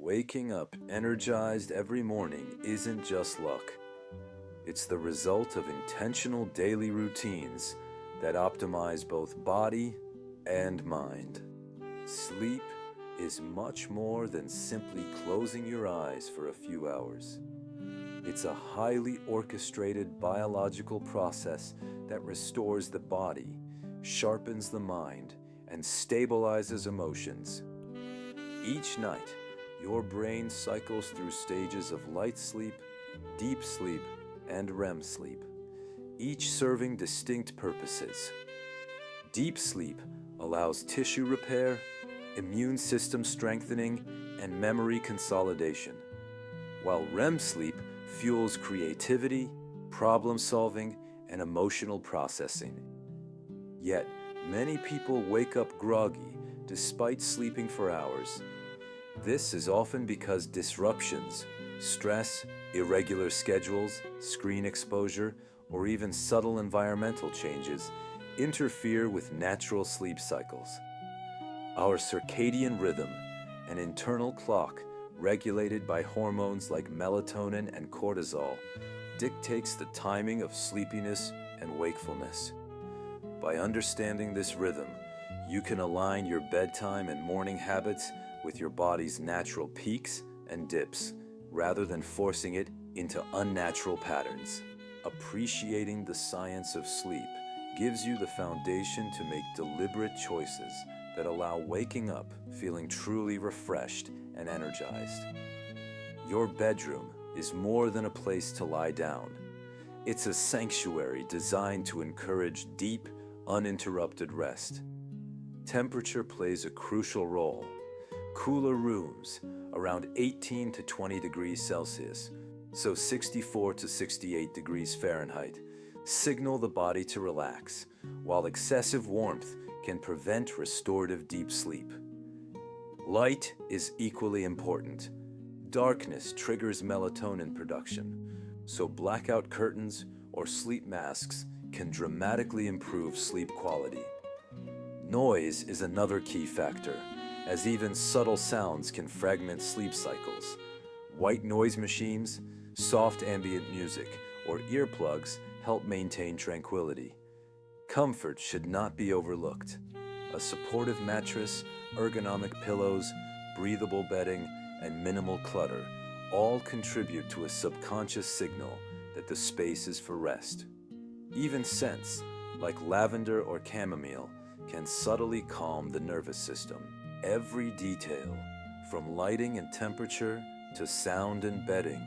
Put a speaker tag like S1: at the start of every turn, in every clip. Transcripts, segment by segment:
S1: Waking up energized every morning isn't just luck. It's the result of intentional daily routines that optimize both body and mind. Sleep is much more than simply closing your eyes for a few hours. It's a highly orchestrated biological process that restores the body, sharpens the mind, and stabilizes emotions. Each night, your brain cycles through stages of light sleep, deep sleep, and REM sleep, each serving distinct purposes. Deep sleep allows tissue repair, immune system strengthening, and memory consolidation, while REM sleep fuels creativity, problem solving, and emotional processing. Yet, many people wake up groggy despite sleeping for hours. This is often because disruptions, stress, irregular schedules, screen exposure, or even subtle environmental changes interfere with natural sleep cycles. Our circadian rhythm, an internal clock regulated by hormones like melatonin and cortisol, dictates the timing of sleepiness and wakefulness. By understanding this rhythm, you can align your bedtime and morning habits with your body's natural peaks and dips, rather than forcing it into unnatural patterns. Appreciating the science of sleep gives you the foundation to make deliberate choices that allow waking up feeling truly refreshed and energized. Your bedroom is more than a place to lie down. It's a sanctuary designed to encourage deep, uninterrupted rest. Temperature plays a crucial role. Cooler rooms, around 18 to 20 degrees Celsius, so 64 to 68 degrees Fahrenheit, signal the body to relax, while excessive warmth can prevent restorative deep sleep. Light is equally important. Darkness triggers melatonin production, so blackout curtains or sleep masks can dramatically improve sleep quality. Noise is another key factor, as even subtle sounds can fragment sleep cycles. White noise machines, soft ambient music, or earplugs help maintain tranquility. Comfort should not be overlooked. A supportive mattress, ergonomic pillows, breathable bedding, and minimal clutter all contribute to a subconscious signal that the space is for rest. Even scents, like lavender or chamomile, can subtly calm the nervous system. Every detail, from lighting and temperature to sound and bedding,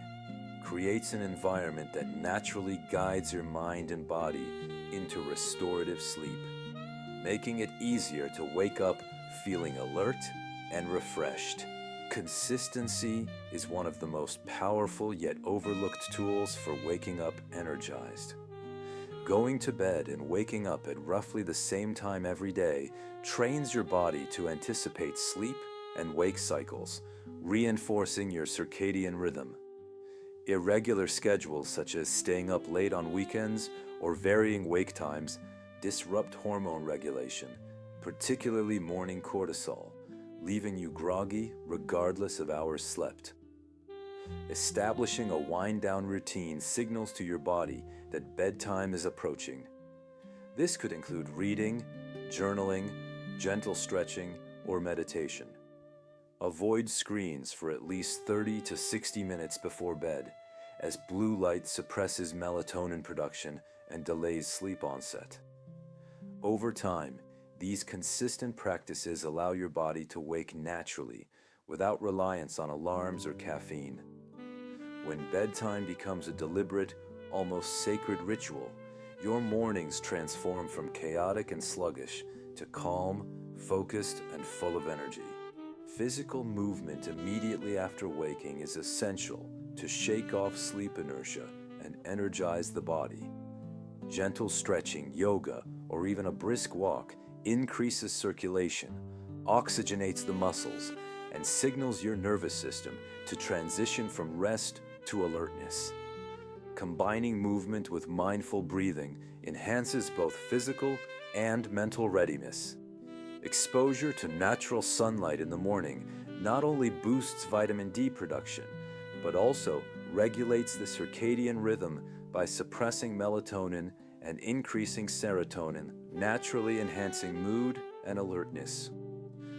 S1: creates an environment that naturally guides your mind and body into restorative sleep, making it easier to wake up feeling alert and refreshed. Consistency is one of the most powerful yet overlooked tools for waking up energized. Going to bed and waking up at roughly the same time every day trains your body to anticipate sleep and wake cycles, reinforcing your circadian rhythm. Irregular schedules such as staying up late on weekends or varying wake times disrupt hormone regulation, particularly morning cortisol, leaving you groggy regardless of hours slept. Establishing a wind-down routine signals to your body that bedtime is approaching. This could include reading, journaling, gentle stretching, or meditation. Avoid screens for at least 30 to 60 minutes before bed, as blue light suppresses melatonin production and delays sleep onset. Over time, these consistent practices allow your body to wake naturally without reliance on alarms or caffeine. When bedtime becomes a deliberate, almost sacred ritual, your mornings transform from chaotic and sluggish to calm, focused, and full of energy. Physical movement immediately after waking is essential to shake off sleep inertia and energize the body. Gentle stretching, yoga, or even a brisk walk increases circulation, oxygenates the muscles, and signals your nervous system to transition from rest to alertness. Combining movement with mindful breathing enhances both physical and mental readiness. Exposure to natural sunlight in the morning not only boosts vitamin D production, but also regulates the circadian rhythm by suppressing melatonin and increasing serotonin, naturally enhancing mood and alertness.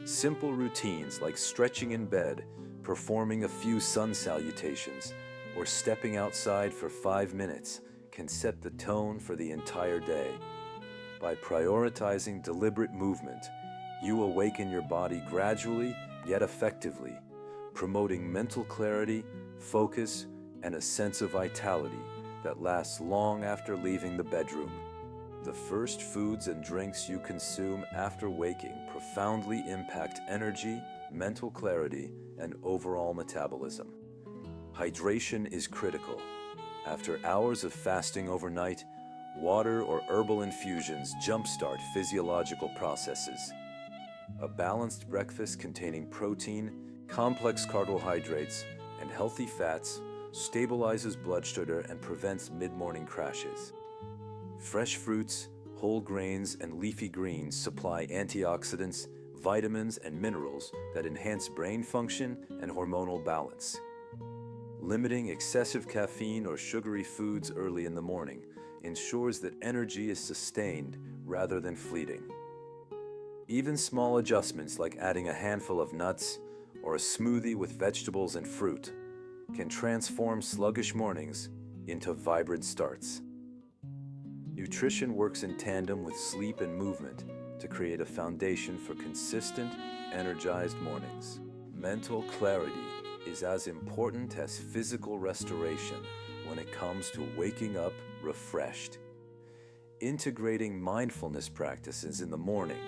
S1: Simple routines like stretching in bed, performing a few sun salutations, or stepping outside for 5 minutes can set the tone for the entire day. By prioritizing deliberate movement, you awaken your body gradually yet effectively, promoting mental clarity, focus, and a sense of vitality that lasts long after leaving the bedroom. The first foods and drinks you consume after waking profoundly impact energy, mental clarity, and overall metabolism. Hydration is critical. After hours of fasting overnight, water or herbal infusions jumpstart physiological processes. A balanced breakfast containing protein, complex carbohydrates, and healthy fats stabilizes blood sugar and prevents mid-morning crashes. Fresh fruits, whole grains, and leafy greens supply antioxidants, vitamins, and minerals that enhance brain function and hormonal balance. Limiting excessive caffeine or sugary foods early in the morning ensures that energy is sustained rather than fleeting. Even small adjustments like adding a handful of nuts or a smoothie with vegetables and fruit can transform sluggish mornings into vibrant starts. Nutrition works in tandem with sleep and movement to create a foundation for consistent, energized mornings. Mental clarity is as important as physical restoration when it comes to waking up refreshed. Integrating mindfulness practices in the morning,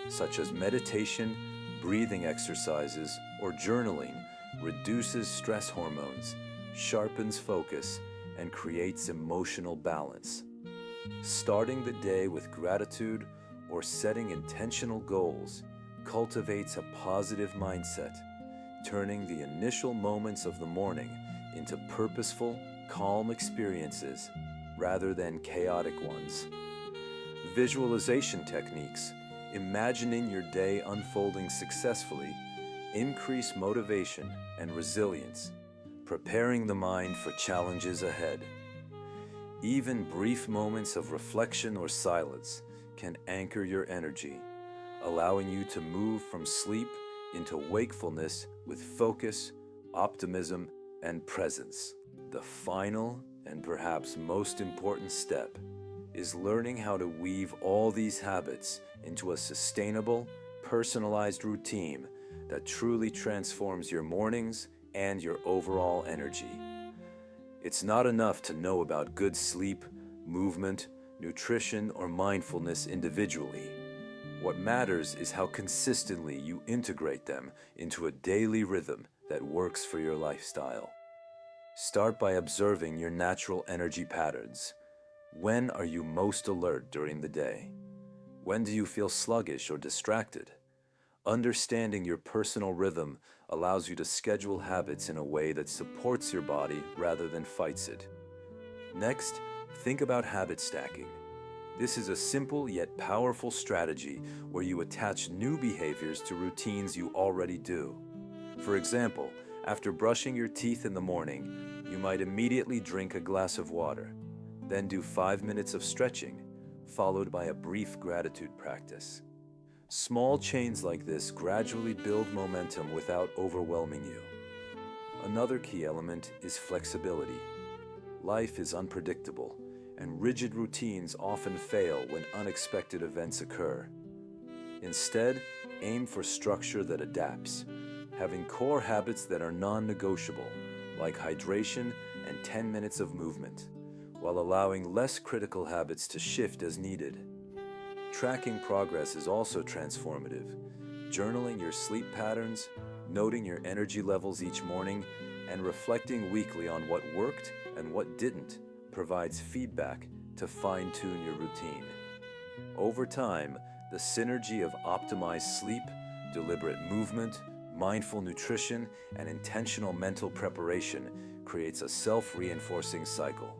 S1: such as meditation, breathing exercises, or journaling, reduces stress hormones, sharpens focus, and creates emotional balance. Starting the day with gratitude or setting intentional goals cultivates a positive mindset, turning the initial moments of the morning into purposeful, calm experiences rather than chaotic ones. Visualization techniques, imagining your day unfolding successfully, increase motivation and resilience, preparing the mind for challenges ahead. Even brief moments of reflection or silence can anchor your energy, allowing you to move from sleep into wakefulness with focus, optimism, and presence. The final and perhaps most important step is learning how to weave all these habits into a sustainable, personalized routine that truly transforms your mornings and your overall energy. It's not enough to know about good sleep, movement, nutrition, or mindfulness individually. What matters is how consistently you integrate them into a daily rhythm that works for your lifestyle. Start by observing your natural energy patterns. When are you most alert during the day? When do you feel sluggish or distracted? Understanding your personal rhythm allows you to schedule habits in a way that supports your body rather than fights it. Next, think about habit stacking. This is a simple yet powerful strategy where you attach new behaviors to routines you already do. For example, after brushing your teeth in the morning, you might immediately drink a glass of water, then do 5 minutes of stretching, followed by a brief gratitude practice. Small chains like this gradually build momentum without overwhelming you. Another key element is flexibility. Life is unpredictable, and rigid routines often fail when unexpected events occur. Instead, aim for structure that adapts, having core habits that are non-negotiable, like hydration and 10 minutes of movement, while allowing less critical habits to shift as needed. Tracking progress is also transformative. Journaling your sleep patterns, noting your energy levels each morning, and reflecting weekly on what worked and what didn't provides feedback to fine-tune your routine. Over time, the synergy of optimized sleep, deliberate movement, mindful nutrition, and intentional mental preparation creates a self-reinforcing cycle.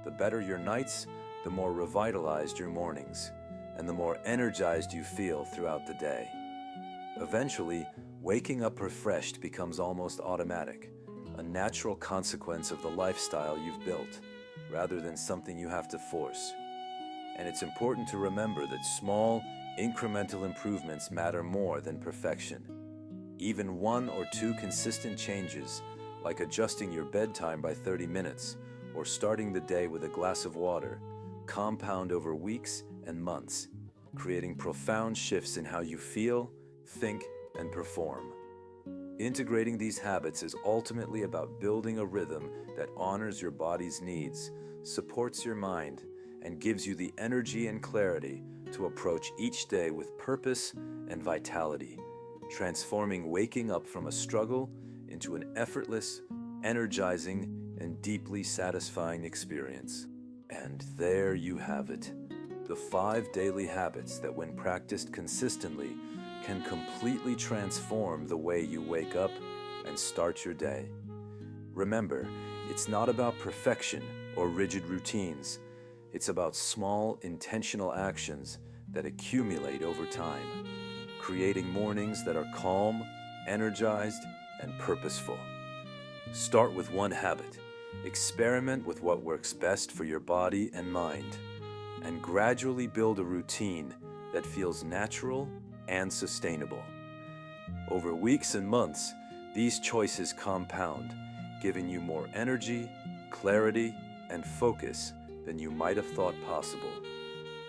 S1: The better your nights, the more revitalized your mornings, and the more energized you feel throughout the day. Eventually, Waking up refreshed becomes almost automatic, a natural consequence of the lifestyle you've built, rather than something you have to force. And it's important to remember that small, incremental improvements matter more than perfection. Even 1 or 2 consistent changes, like adjusting your bedtime by 30 minutes or starting the day with a glass of water, compound over weeks and months, creating profound shifts in how you feel, think, and perform. Integrating these habits is ultimately about building a rhythm that honors your body's needs, supports your mind, and gives you the energy and clarity to approach each day with purpose and vitality, transforming waking up from a struggle into an effortless, energizing, and deeply satisfying experience. And there you have it, the 5 daily habits that, when practiced consistently, can completely transform the way you wake up and start your day. Remember, it's not about perfection or rigid routines. It's about small, intentional actions that accumulate over time, creating mornings that are calm, energized, and purposeful. Start with 1 habit. Experiment with what works best for your body and mind, and gradually build a routine that feels natural and sustainable. Over weeks and months, these choices compound, giving you more energy, clarity, and focus than you might have thought possible.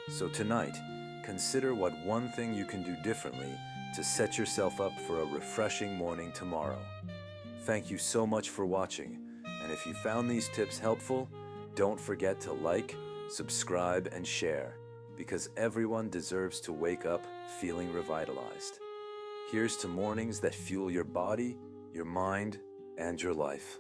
S1: So tonight, consider what 1 thing you can do differently to set yourself up for a refreshing morning tomorrow. Thank you so much for watching, and if you found these tips helpful, don't forget to like, subscribe, and share, because everyone deserves to wake up feeling revitalized. Here's to mornings that fuel your body, your mind, and your life.